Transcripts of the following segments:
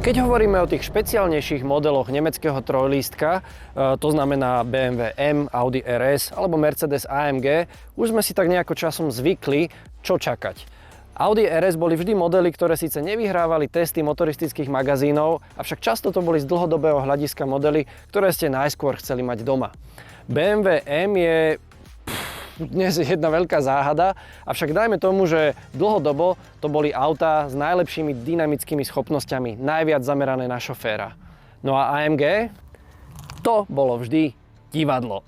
Keď hovoríme o tých špeciálnejších modeloch nemeckého trojlístka, to znamená BMW M, Audi RS alebo Mercedes AMG, už sme si tak nejako časom zvykli, čo čakať. Audi RS boli vždy modely, ktoré síce nevyhrávali testy motoristických magazínov, avšak často to boli z dlhodobého hľadiska modely, ktoré ste najskôr chceli mať doma. BMW M je dnes jedna veľká záhada, avšak dajme tomu, že dlhodobo to boli autá s najlepšími dynamickými schopnosťami, najviac zamerané na šoféra. No a AMG? To bolo vždy divadlo.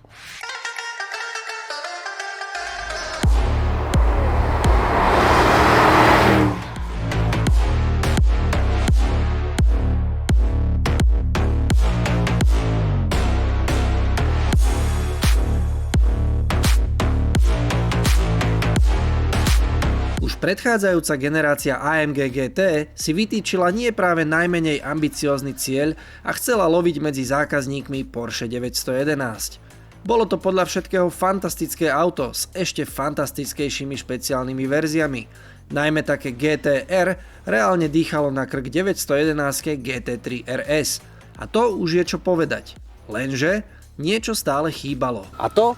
Predchádzajúca generácia AMG GT si vytýčila nie práve najmenej ambiciózny cieľ a chcela loviť medzi zákazníkmi Porsche 911. Bolo to podľa všetkého fantastické auto s ešte fantastickejšími špeciálnymi verziami. Najmä také GT-R reálne dýchalo na krk 911 GT3 RS. A to už je čo povedať. Lenže niečo stále chýbalo. A to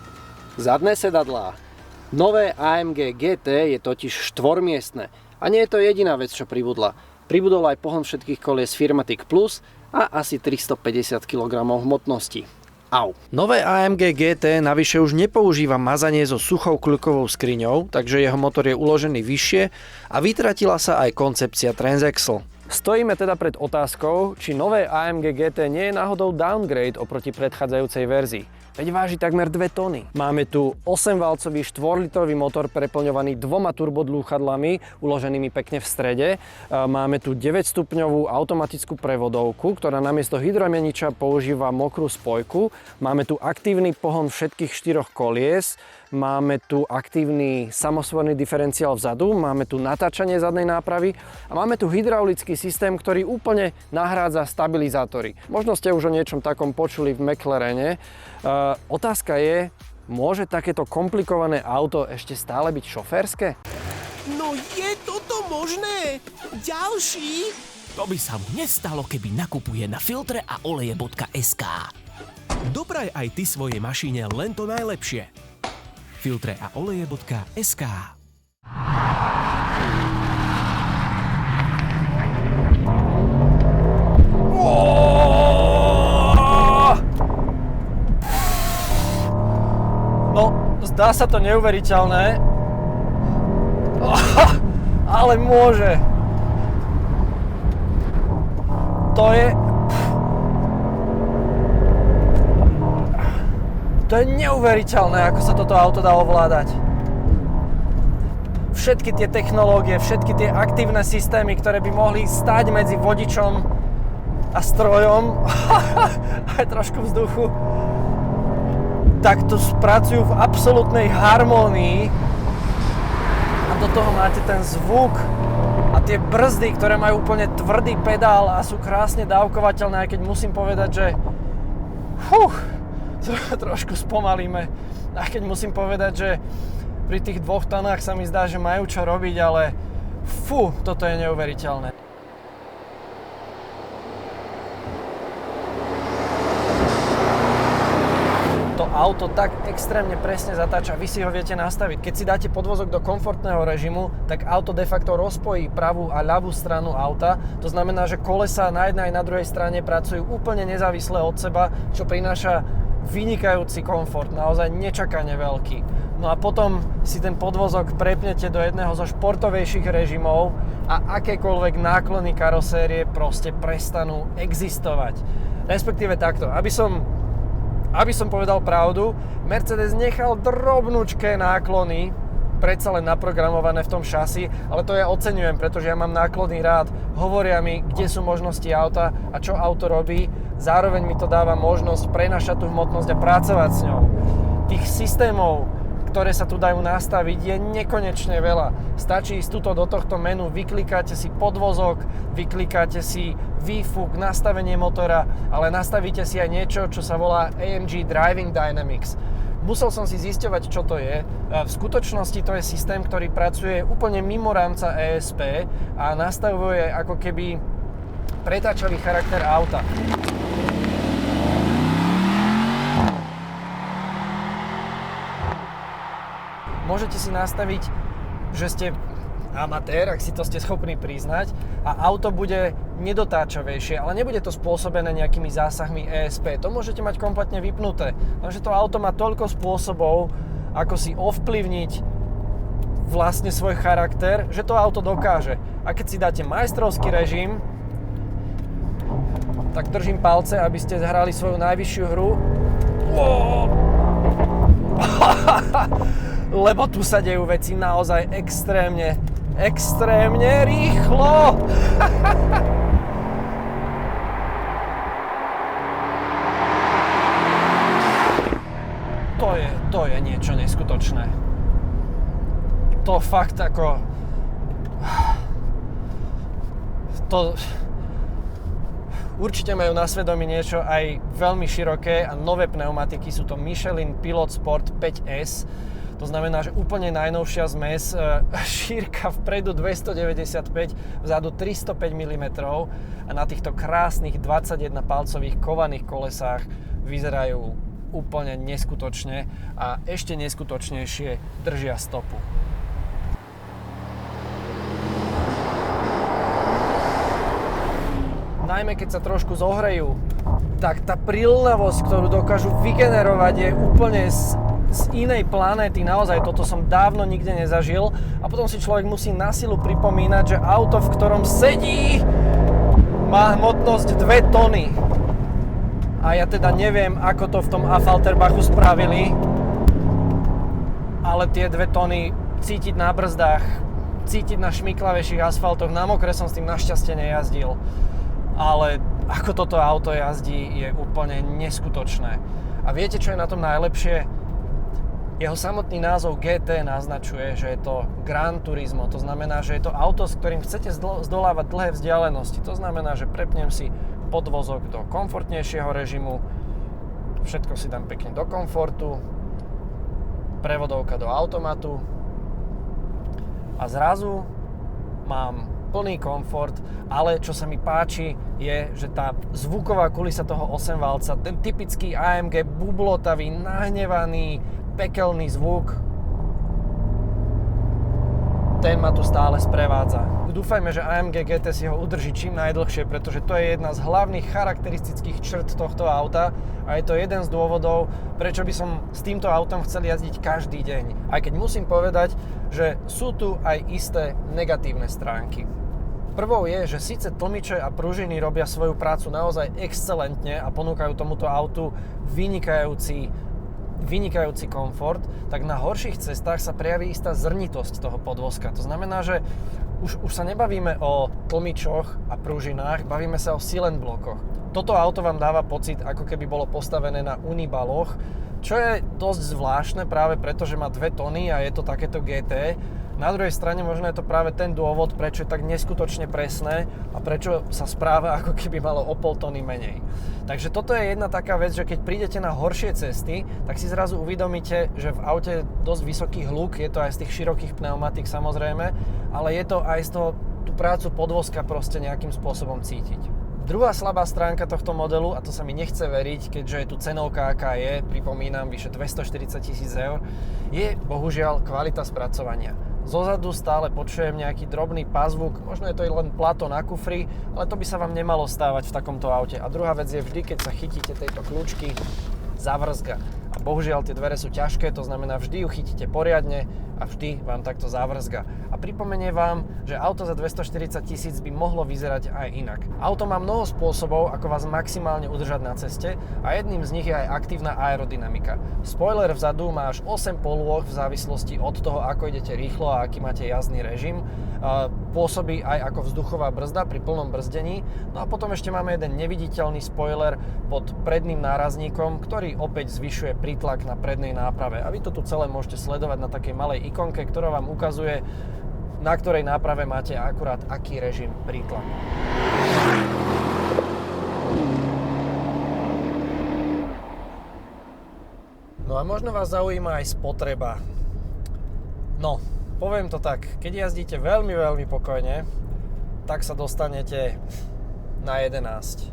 zadné sedadlá. Nové AMG GT je totiž štvormiestne a nie je to jediná vec, čo pribudla. Pribudol aj pohon všetkých kolies Firmatic Plus a asi 350 kg hmotnosti. Au. Nové AMG GT navyše už nepoužíva mazanie so suchou kľukovou skriňou, takže jeho motor je uložený vyššie a vytratila sa aj koncepcia Transaxle. Stojíme teda pred otázkou, či nové AMG GT nie je náhodou downgrade oproti predchádzajúcej verzii. Veď váži takmer 2 tony. Máme tu 8-valcový 4-litrový motor preplňovaný 2 turbodlúchadlami uloženými pekne v strede. Máme tu 9-stupňovú automatickú prevodovku, ktorá namiesto hydromeniča používa mokrú spojku. Máme tu aktívny pohon všetkých 4 kolies. Máme tu aktívny samosvorný diferenciál vzadu, máme tu natáčanie zadnej nápravy a máme tu hydraulický systém, ktorý úplne nahrádza stabilizátory. Možno ste už o niečom takom počuli v McLarene. Otázka je, môže takéto komplikované auto ešte stále byť šoférske? No je toto možné? Ďalší? To by sa mu nestalo, keby nakupuje na filtreaoleje.sk. Dopraj aj ty svojej mašine len to najlepšie. filtreaoleje.sk. No, zdá sa to neuveriteľné, ale môže. To je neuveriteľné, ako sa toto auto dá ovládať. Všetky tie technológie, všetky tie aktívne systémy, ktoré by mohli stáť medzi vodičom a strojom, aj trošku vzduchu, tak to spracujú v absolútnej harmónii a do toho máte ten zvuk a tie brzdy, ktoré majú úplne tvrdý pedál a sú krásne dávkovateľné, aj keď musím povedať, že trošku spomalíme. A keď musím povedať, že pri tých 2 tonách sa mi zdá, že majú čo robiť, ale toto je neuveriteľné. To auto tak extrémne presne zatáča, vy si ho viete nastaviť. Keď si dáte podvozok do komfortného režimu, tak auto de facto rozpojí pravú a ľavú stranu auta. To znamená, že kolesá na jednej aj na druhej strane pracujú úplne nezávisle od seba, čo prináša vynikajúci komfort, naozaj nečakane veľký. No a potom si ten podvozok prepnete do jedného zo športovejších režimov a akékoľvek náklony karosérie proste prestanú existovať. Respektíve takto, aby som povedal pravdu, Mercedes nechal drobnučké náklony predsa len naprogramované v tom šasi, ale to ja oceňujem, pretože ja mám náklony rád. Hovoria mi, kde sú možnosti auta a čo auto robí. Zároveň mi to dáva možnosť prenašať tú hmotnosť a pracovať s ňou. Tých systémov, ktoré sa tu dajú nastaviť, je nekonečne veľa. Stačí ísť tuto do tohto menu, vyklikáte si podvozok, vyklikáte si výfuk, nastavenie motora, ale nastavíte si aj niečo, čo sa volá AMG Driving Dynamics. Musel som si zisťovať, čo to je. V skutočnosti to je systém, ktorý pracuje úplne mimo rámca ESP a nastavuje ako keby pretáčavý charakter auta. Môžete si nastaviť, že ste amatér, ak si to ste schopní priznať, a auto bude nedotáčavejšie, ale nebude to spôsobené nejakými zásahmi ESP. To môžete mať kompletne vypnuté. Lenže to auto má toľko spôsobov, ako si ovplyvniť vlastne svoj charakter, že to auto dokáže. A keď si dáte majstrovský režim, tak držím palce, aby ste hrali svoju najvyššiu hru. Lebo tu sa dejú veci naozaj extrémne rýchlo. To je niečo neskutočné. To fakt ako... To... Určite majú na svedomí niečo aj veľmi široké a nové pneumatiky. Sú to Michelin Pilot Sport 5S. To znamená, že úplne najnovšia zmes, šírka vpredu 295, vzadu 305 mm a na týchto krásnych 21-palcových kovaných kolesách vyzerajú úplne neskutočne a ešte neskutočnejšie držia stopu. Najmä keď sa trošku zohrejú, tak tá prilnavosť, ktorú dokážu vygenerovať, je úplne z inej planéty. Naozaj, toto som dávno nikde nezažil a potom si človek musí na silu pripomínať, že auto, v ktorom sedí, má hmotnosť 2 tony. A ja teda neviem, ako to v tom Affalterbachu spravili, ale tie 2 tony cítiť na brzdách, cítiť na šmiklavejších asfaltoch. Na mokre som s tým našťastie nejazdil. Ale ako toto auto jazdí, je úplne neskutočné. A viete, čo je na tom najlepšie? Jeho samotný názov GT naznačuje, že je to Gran Turismo. To znamená, že je to auto, s ktorým chcete zdolávať dlhé vzdialenosti. To znamená, že prepnem si podvozok do komfortnejšieho režimu, všetko si dám pekne do komfortu, prevodovka do automatu a zrazu mám plný komfort, ale čo sa mi páči je, že tá zvuková kulisa toho 8-valca, ten typický AMG bublotavý, nahnevaný, pekelný zvuk, ten ma tu stále sprevádza. Dúfajme, že AMG GT si ho udrží čím najdlhšie, pretože to je jedna z hlavných charakteristických črt tohto auta a je to jeden z dôvodov, prečo by som s týmto autom chcel jazdiť každý deň. Aj keď musím povedať, že sú tu aj isté negatívne stránky. Prvou je, že síce tlmiče a pružiny robia svoju prácu naozaj excelentne a ponúkajú tomuto autu vynikajúci komfort, tak na horších cestách sa prejaví istá zrnitosť toho podvozka. To znamená, že už sa nebavíme o tlmičoch a pružinách, bavíme sa o silent blokoch. Toto auto vám dáva pocit, ako keby bolo postavené na unibaloch, čo je dosť zvláštne práve preto, že má 2 tony a je to takéto GT. Na druhej strane možno je to práve ten dôvod, prečo je tak neskutočne presné a prečo sa správa, ako keby malo o 0,5 tony menej. Takže toto je jedna taká vec, že keď prídete na horšie cesty, tak si zrazu uvedomíte, že v aute je dosť vysoký hluk, je to aj z tých širokých pneumatík samozrejme, ale je to aj z toho tú prácu podvozka proste nejakým spôsobom cítiť. Druhá slabá stránka tohto modelu, a to sa mi nechce veriť, keďže je tu cenovka aká je, pripomínam, vyše 240 000 eur, je bohužiaľ kvalita spracovania. Zozadu stále počujem nejaký drobný pazvuk, možno je to len plato na kufri, ale to by sa vám nemalo stávať v takomto aute. A druhá vec je vždy, keď sa chytíte tejto kľúčky, zavrzga. A bohužiaľ tie dvere sú ťažké, to znamená vždy ju chytíte poriadne a vždy vám takto zavrzga. A pripomenie vám, že auto za 240 000 by mohlo vyzerať aj inak. Auto má mnoho spôsobov, ako vás maximálne udržať na ceste a jedným z nich je aj aktívna aerodynamika. Spoiler vzadu má až 8 polôch v závislosti od toho, ako idete rýchlo a aký máte jazdný režim. Pôsobí aj ako vzduchová brzda pri plnom brzdení. No a potom ešte máme jeden neviditeľný spoiler pod predným nárazníkom, ktorý opäť zvyšuje prítlak na prednej náprave. A vy to tu celé môžete sledovať na takej malej ikonke, ktorá vám ukazuje, na ktorej náprave máte akurát aký režim prítlaku. No a možno vás zaujíma aj spotreba. No, poviem to tak, keď jazdíte veľmi, veľmi pokojne, tak sa dostanete na 11.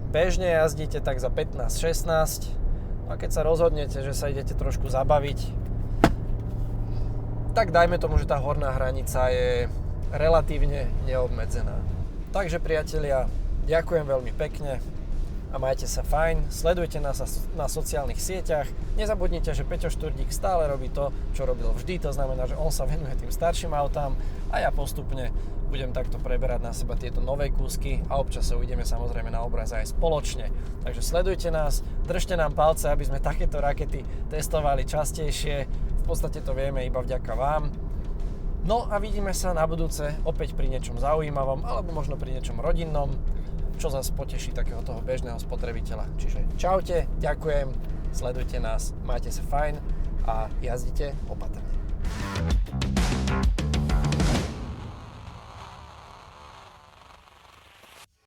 Bežne jazdíte tak za 15-16. A keď sa rozhodnete, že sa idete trošku zabaviť, tak dajme tomu, že tá horná hranica je relatívne neobmedzená. Takže priatelia, ďakujem veľmi pekne a majte sa fajn. Sledujte nás na sociálnych sieťach. Nezabudnite, že Peťo Šturdík stále robí to, čo robil vždy. To znamená, že on sa venuje tým starším autám a ja postupne budem takto preberať na seba tieto nové kúsky a občas sa uvidíme samozrejme na obraze aj spoločne. Takže sledujte nás, držte nám palce, aby sme takéto rakety testovali častejšie. V podstate to vieme iba vďaka vám. No a vidíme sa na budúce opäť pri niečom zaujímavom alebo možno pri niečom rodinnom, čo zase poteší takého toho bežného spotrebiteľa. Čiže čaute, ďakujem, sledujte nás, majte sa fajn a jazdite opatrne.